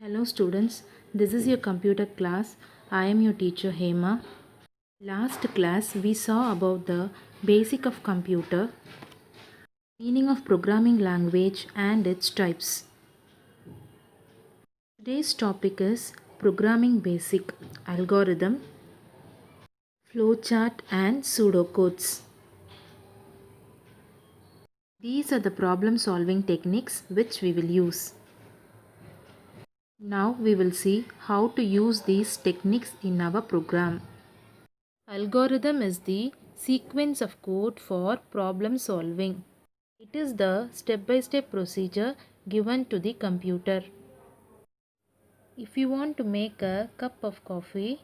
Hello students, this is your computer class. I am your teacher Hema. Last class we saw about the basic of computer, meaning of programming language and its types. Today's topic is programming basic, algorithm, flowchart and pseudocodes. These are the problem solving techniques which we will use. Now we will see how to use these techniques in our program. Algorithm is the sequence of code for problem solving. It is the step-by-step procedure given to the computer. If you want to make a cup of coffee,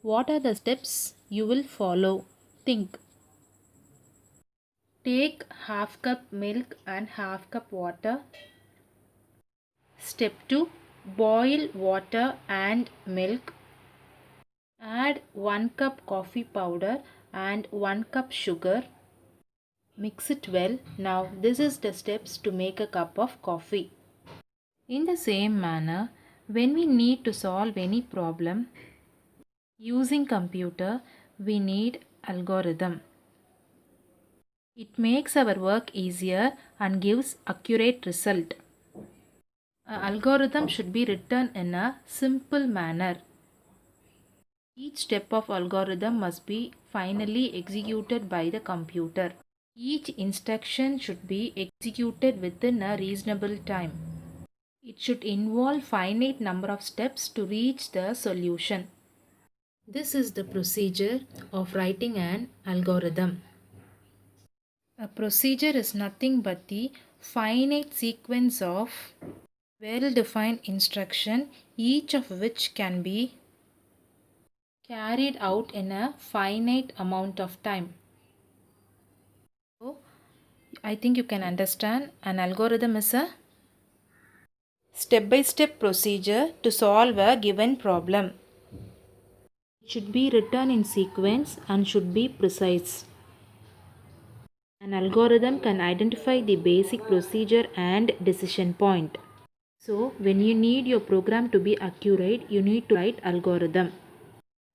what are the steps you will follow? Think. Take half cup milk and half cup water. Step 2. Boil water and milk. Add 1 cup coffee powder and 1 cup sugar. Mix it well. Now this is the steps to make a cup of coffee. In the same manner, when we need to solve any problem using computer, we need algorithm. It makes our work easier and gives accurate result. An algorithm should be written in a simple manner. Each step of algorithm must be finally executed by the computer. Each instruction should be executed within a reasonable time. It should involve finite number of steps to reach the solution. This is the procedure of writing an algorithm. A procedure is nothing but the finite sequence of well-defined instruction, each of which can be carried out in a finite amount of time. So, I think you can understand an algorithm is a step-by-step procedure to solve a given problem. It should be written in sequence and should be precise. An algorithm can identify the basic procedure and decision point. So, when you need your program to be accurate, you need to write algorithm.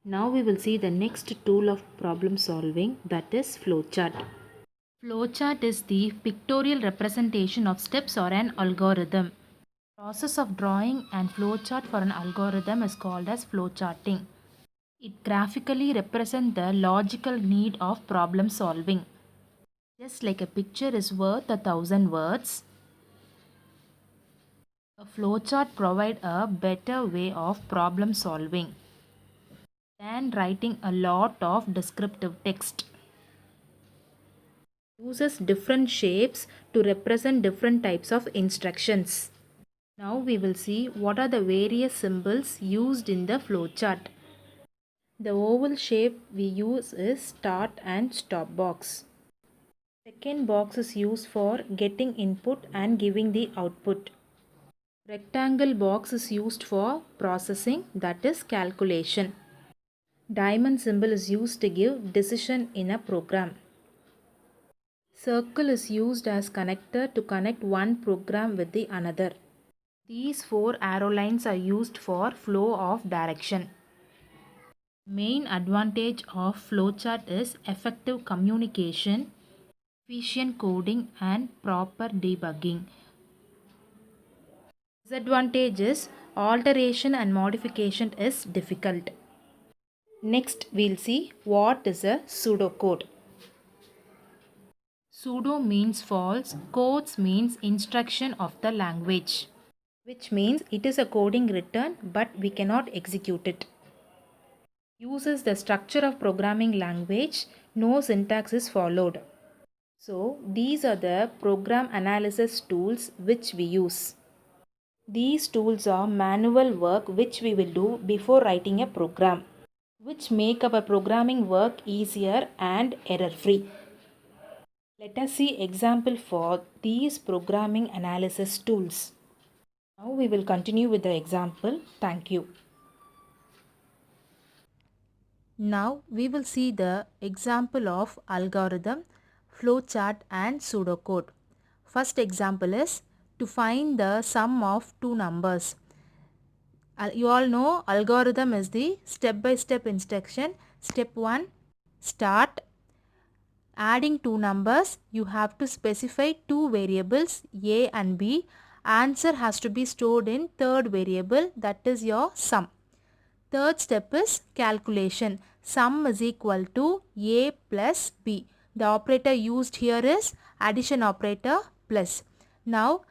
Now we will see the next tool of problem solving, that is flowchart. Flowchart is the pictorial representation of steps or an algorithm. Process of drawing and flowchart for an algorithm is called as flowcharting. It graphically represents the logical need of problem solving. Just like a picture is worth 1,000 words, a flowchart provides a better way of problem solving than writing a lot of descriptive text. It uses different shapes to represent different types of instructions. Now we will see what are the various symbols used in the flowchart. The oval shape we use is start and stop box. Second box is used for getting input and giving the output. Rectangle box is used for processing, that is calculation. Diamond symbol is used to give decision in a program. Circle is used as connector to connect one program with the another. These four arrow lines are used for flow of direction. Main advantage of flowchart is effective communication, efficient coding and proper debugging. Disadvantage is alteration and modification is difficult. Next we'll see what is a pseudocode. Pseudo means false, codes means instruction of the language, which means it is a coding written but we cannot execute it. Uses the structure of programming language, no syntax is followed. So these are the program analysis tools which we use. These tools are manual work which we will do before writing a program, which make our programming work easier and error-free. Let us see example for these programming analysis tools. Now we will continue with the example. Thank you. Now we will see the example of algorithm, flowchart and pseudocode. First example is to find the sum of two numbers. You all know algorithm is the step-by-step instruction. Step 1, start. Adding two numbers, you have to specify two variables A and B. Answer has to be stored in third variable, that is your sum. Third step is calculation. Sum is equal to A plus B. The operator used here is addition operator plus. Now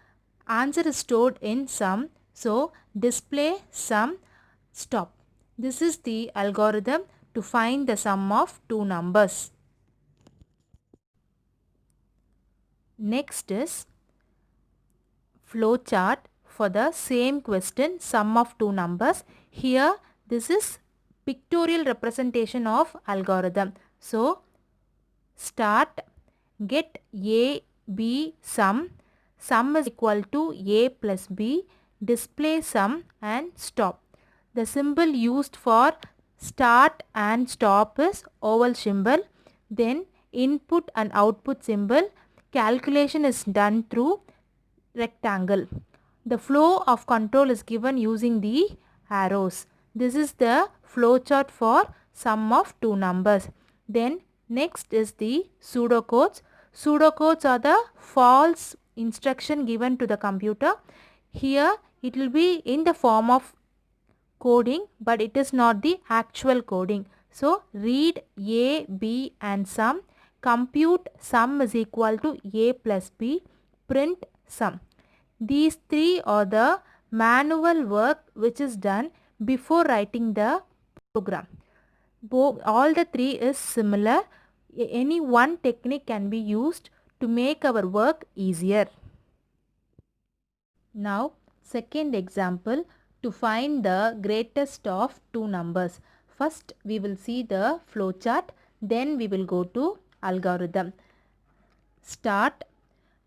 answer is stored in sum. So display sum, stop. This is the algorithm to find the sum of two numbers. Next is flowchart for the same question, sum of two numbers. Here this is pictorial representation of algorithm. So start, get A, B sum. Sum is equal to A plus B. Display sum and stop. The symbol used for start and stop is oval symbol. Then input and output symbol. Calculation is done through rectangle. The flow of control is given using the arrows. This is the flowchart for sum of two numbers. Then next is the pseudocodes. Pseudocodes are the false instruction given to the computer. Here it will be in the form of coding, but it is not the actual coding. So read A, B and sum. Compute sum is equal to A plus B. Print sum. These three are the manual work which is done before writing the program. All the three is similar. Any one technique can be used to make our work easier. Now, second example, to find the greatest of two numbers. First, we will see the flowchart. Then we will go to algorithm. Start.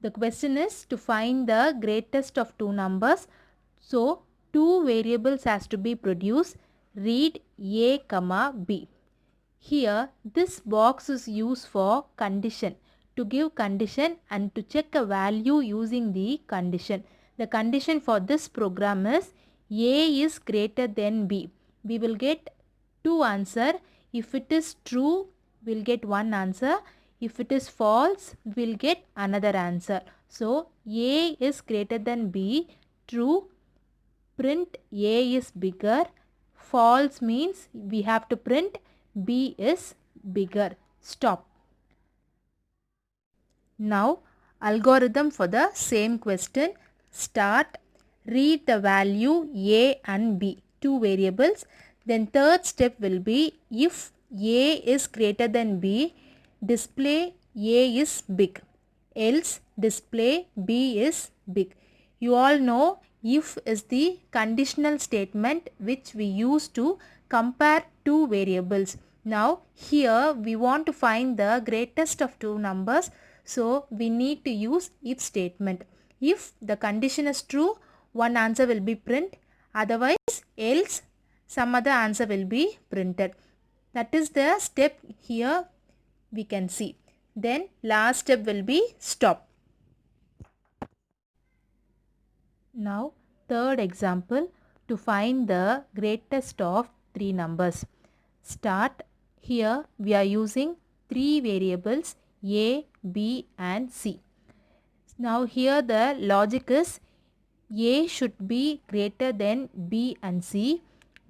The question is to find the greatest of two numbers. So, two variables has to be produced. Read A, comma B. Here, this box is used for condition, to give condition and to check a value using the condition. The condition for this program is A is greater than B. We will get two answers. If it is true, we will get one answer. If it is false, we will get another answer. So, A is greater than B. True, print A is bigger. False means we have to print B is bigger. Stop. Now, algorithm for the same question. Start. Read the value A and B, two variables. Then third step will be if A is greater than B, display A is big. Else display B is big. You all know if is the conditional statement which we use to compare two variables. Now here we want to find the greatest of two numbers. So we need to use if statement. If the condition is true, one answer will be print. Otherwise else some other answer will be printed. That is the step here we can see. Then last step will be stop. Now third example, to find the greatest of three numbers. Start. Here we are using three variables A, B and C. Now here the logic is A should be greater than B and C,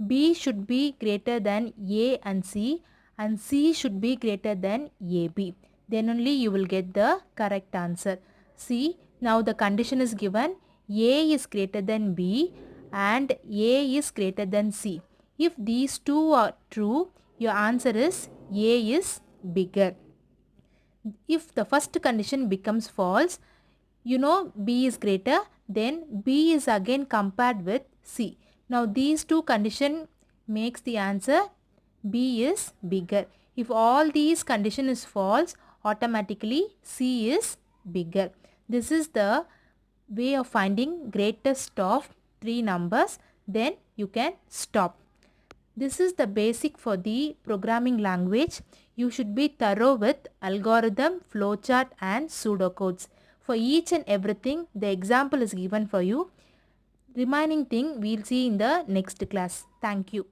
B should be greater than A and C should be greater than AB. Then only you will get the correct answer. See, now the condition is given A is greater than B and A is greater than C. If these two are true, your answer is A is bigger. If the first condition becomes false, you know B is greater, then B is again compared with C. Now these two condition makes the answer B is bigger. If all these condition is false, automatically C is bigger. This is the way of finding greatest of three numbers. Then you can stop. This is the basic for the programming language. You should be thorough with algorithm, flowchart and pseudocodes. For each and everything, the example is given for you. Remaining thing we'll see in the next class. Thank you.